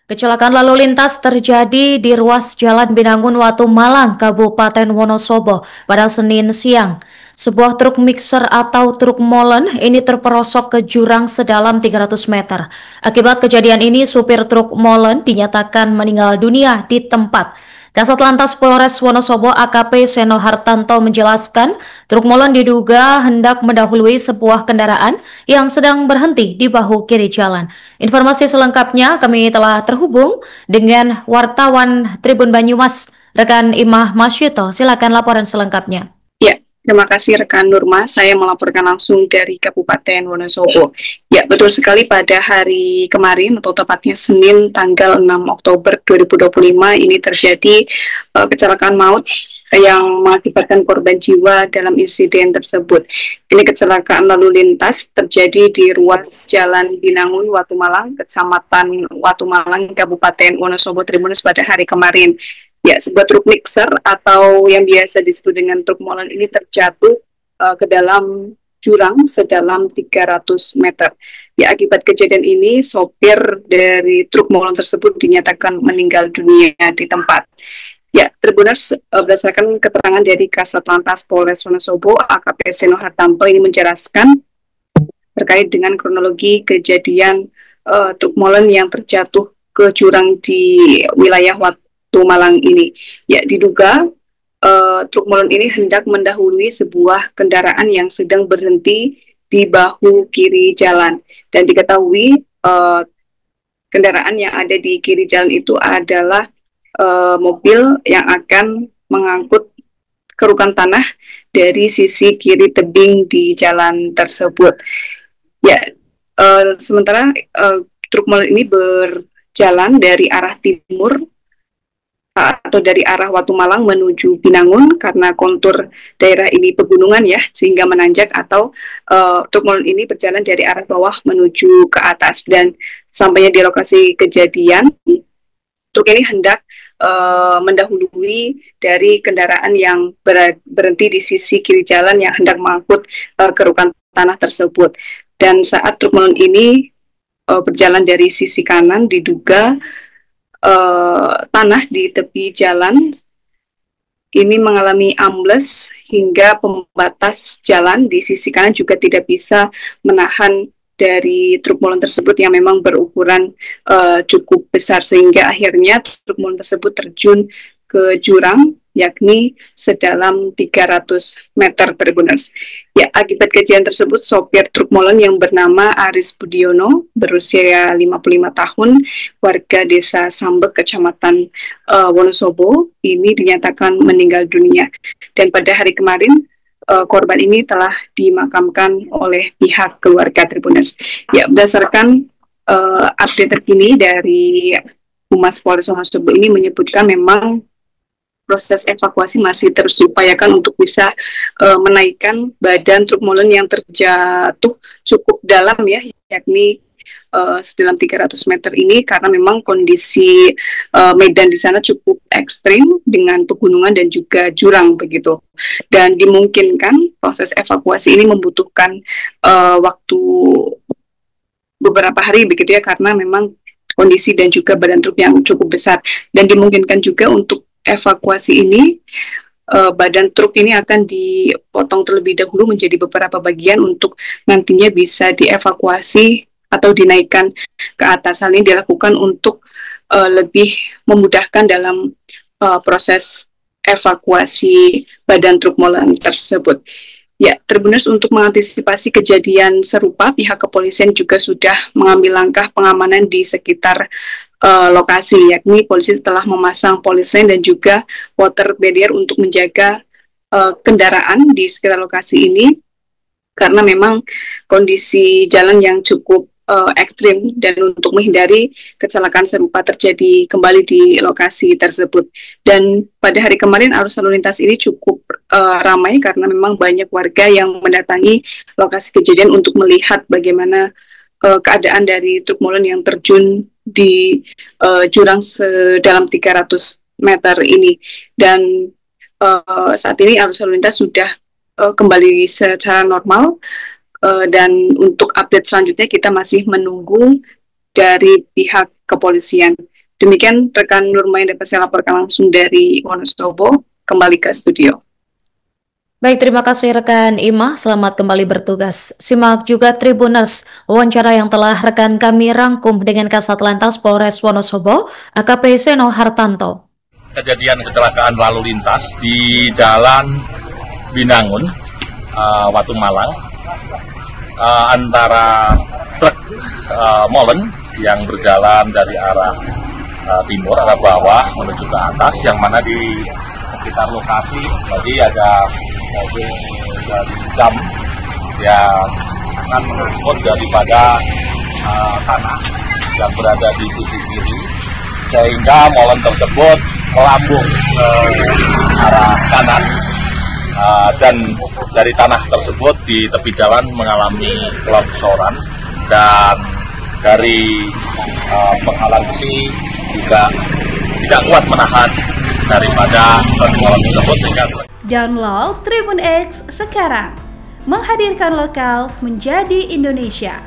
Kecelakaan lalu lintas terjadi di ruas Jalan Binangun Watu Malang, Kabupaten Wonosobo pada Senin siang. Sebuah truk mixer atau truk molen ini terperosok ke jurang sedalam 300 meter. Akibat kejadian ini, supir truk molen dinyatakan meninggal dunia di tempat. Kasat Lantas Polres Wonosobo AKP Seno Hartanto menjelaskan, truk molen diduga hendak mendahului sebuah kendaraan yang sedang berhenti di bahu kiri jalan. Informasi selengkapnya kami telah terhubung dengan wartawan Tribun Banyumas, rekan Imah Masyito. Silakan laporan selengkapnya. Ya, terima kasih rekan Nurma. Saya melaporkan langsung dari Kabupaten Wonosobo. Ya, betul sekali pada hari kemarin atau tepatnya Senin tanggal 6 Oktober 2025 ini terjadi kecelakaan maut yang mengakibatkan korban jiwa dalam insiden tersebut. Ini kecelakaan lalu lintas terjadi di ruas Jalan Binangun Watu Malang, Kecamatan Watu Malang, Kabupaten Wonosobo, Tribunus pada hari kemarin. Ya, sebuah truk mixer atau yang biasa disebut dengan truk molen ini terjatuh ke dalam jurang sedalam 300 meter. Ya, akibat kejadian ini, sopir dari truk molen tersebut dinyatakan meninggal dunia di tempat. Ya, Tribuners, berdasarkan keterangan dari Kasat Lantas Polres Wonosobo, AKP Seno Hartanto ini menjelaskan terkait dengan kronologi kejadian truk molen yang terjatuh ke jurang di wilayah Watu Malang ini. Ya, diduga truk molen ini hendak mendahului sebuah kendaraan yang sedang berhenti di bahu kiri jalan. Dan diketahui kendaraan yang ada di kiri jalan itu adalah mobil yang akan mengangkut kerukan tanah dari sisi kiri tebing di jalan tersebut. Ya, sementara truk molen ini berjalan dari arah timur atau dari arah Watu Malang menuju Binangun karena kontur daerah ini pegunungan ya, sehingga menanjak, atau truk molen ini berjalan dari arah bawah menuju ke atas. Dan sampainya di lokasi kejadian, truk ini hendak mendahului dari kendaraan yang berhenti di sisi kiri jalan yang hendak mengangkut kerukan tanah tersebut. Dan saat truk molen ini berjalan dari sisi kanan, diduga tanah di tepi jalan ini mengalami ambles hingga pembatas jalan di sisi kanan juga tidak bisa menahan dari truk molen tersebut yang memang berukuran cukup besar, sehingga akhirnya truk molen tersebut terjun ke jurang yakni sedalam 300 meter, Tribuners. Ya, akibat kejadian tersebut, sopir truk molen yang bernama Aris Budiono, berusia 55 tahun, warga desa Sambek, Kecamatan Wonosobo, ini dinyatakan meninggal dunia. Dan pada hari kemarin, korban ini telah dimakamkan oleh pihak keluarga, Tribuners. Ya, berdasarkan update terkini dari Humas Polres Wonosobo ini menyebutkan memang proses evakuasi masih terus diupayakan untuk bisa menaikkan badan truk molen yang terjatuh cukup dalam ya, yakni sedalam 300 meter ini, karena memang kondisi medan di sana cukup ekstrim dengan pegunungan dan juga jurang begitu. Dan dimungkinkan proses evakuasi ini membutuhkan waktu beberapa hari begitu ya, karena memang kondisi dan juga badan truk yang cukup besar. Dan dimungkinkan juga untuk evakuasi ini, badan truk ini akan dipotong terlebih dahulu menjadi beberapa bagian untuk nantinya bisa dievakuasi atau dinaikkan ke atas. Hal ini dilakukan untuk lebih memudahkan dalam proses evakuasi badan truk molen tersebut. Ya, Tribuners, untuk mengantisipasi kejadian serupa, pihak kepolisian juga sudah mengambil langkah pengamanan di sekitar lokasi, yakni polisi telah memasang polis lain dan juga water barrier untuk menjaga kendaraan di sekitar lokasi ini, karena memang kondisi jalan yang cukup ekstrim, dan untuk menghindari kecelakaan serupa terjadi kembali di lokasi tersebut. Dan pada hari kemarin arus lalu lintas ini cukup ramai karena memang banyak warga yang mendatangi lokasi kejadian untuk melihat bagaimana keadaan dari truk molen yang terjun di jurang sedalam 300 meter ini. Dan saat ini arus lalu lintas sudah kembali secara normal. Dan untuk update selanjutnya kita masih menunggu dari pihak kepolisian. Demikian rekan Nurma yang dapat saya laporkan langsung dari Wonosobo. Kembali ke studio. Baik, terima kasih rekan Ima, selamat kembali bertugas. Simak juga Tribuners, wawancara yang telah rekan kami rangkum dengan Kasat Lantas Polres Wonosobo, AKP Seno Hartanto. Kejadian kecelakaan lalu lintas di Jalan Binangun, Watu Malang, antara truk molen yang berjalan dari arah timur, arah bawah menuju ke atas, yang mana di sekitar lokasi tadi ada mobil dari jam yang akan menumpuk daripada tanah yang berada di sisi kiri, sehingga molen tersebut melambung ke arah kanan, dan dari tanah tersebut di tepi jalan mengalami longsoran, dan dari penghalang besi juga tidak kuat menahan daripada molen tersebut sehingga Download Tribun X sekarang, menghadirkan lokal menjadi Indonesia.